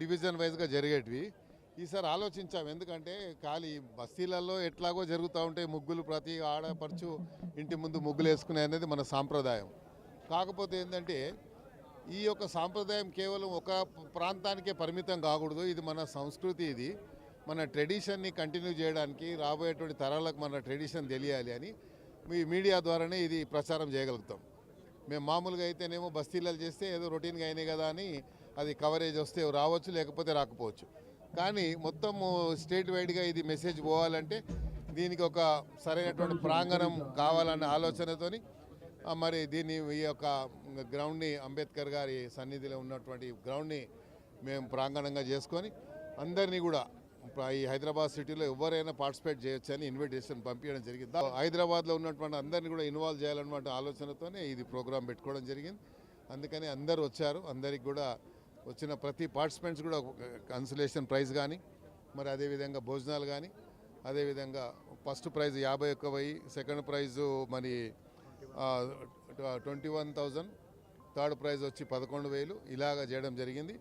Division వైజ్గా జరిగేటివి ఈసారి ఆలోచించాం. ఎందుకంటే ఖాళీ బస్తీలలో ఎట్లాగో జరుగుతూ ఉంటాయి, ముగ్గులు ప్రతి ఆడపడుచు ఇంటి ముందు ముగ్గులు వేసుకునే అనేది మన సాంప్రదాయం. కాకపోతే ఏంటంటే ఈ యొక్క సాంప్రదాయం కేవలం ఒక ప్రాంతానికే పరిమితం కాకూడదు. ఇది మన సంస్కృతి, ఇది మన ట్రెడిషన్ని కంటిన్యూ చేయడానికి రాబోయేటువంటి తరాలకు మన ట్రెడిషన్ తెలియాలి అని మీ మీడియా ద్వారానే ఇది ప్రచారం చేయగలుగుతాం. మేము మామూలుగా అయితేనేమో బస్తీలలో చేస్తే ఏదో రొటీన్గా అయినాయి కదా అని అది కవరేజ్ వస్తే రావచ్చు, లేకపోతే రాకపోవచ్చు. కానీ మొత్తము స్టేట్ వైడ్గా ఇది మెసేజ్ పోవాలంటే దీనికి ఒక సరైనటువంటి ప్రాంగణం కావాలన్న ఆలోచనతోని మరి దీన్ని ఈ యొక్క గ్రౌండ్ని అంబేద్కర్ గారి సన్నిధిలో ఉన్నటువంటి గ్రౌండ్ని మేము ప్రాంగణంగా చేసుకొని అందరినీ కూడా ఈ హైదరాబాద్ సిటీలో ఎవరైనా పార్టిసిపేట్ చేయొచ్చని ఇన్విటేషన్ పంపించడం జరిగింది. హైదరాబాద్లో ఉన్నటువంటి అందరినీ కూడా ఇన్వాల్వ్ చేయాలన్నటువంటి ఆలోచనతోనే ఇది ప్రోగ్రాం పెట్టుకోవడం జరిగింది. అందుకని అందరూ వచ్చారు. అందరికి కూడా వచ్చిన ప్రతి పార్టిసిపెంట్స్ కూడా కన్సలేషన్ ప్రైజ్ కానీ, మరి అదేవిధంగా భోజనాలు కానీ, అదేవిధంగా ఫస్ట్ ప్రైజ్ 51,000, సెకండ్ ప్రైజు మరి 21,000, థర్డ్ ప్రైజ్ వచ్చి 11,000 ఇలాగా చేయడం జరిగింది.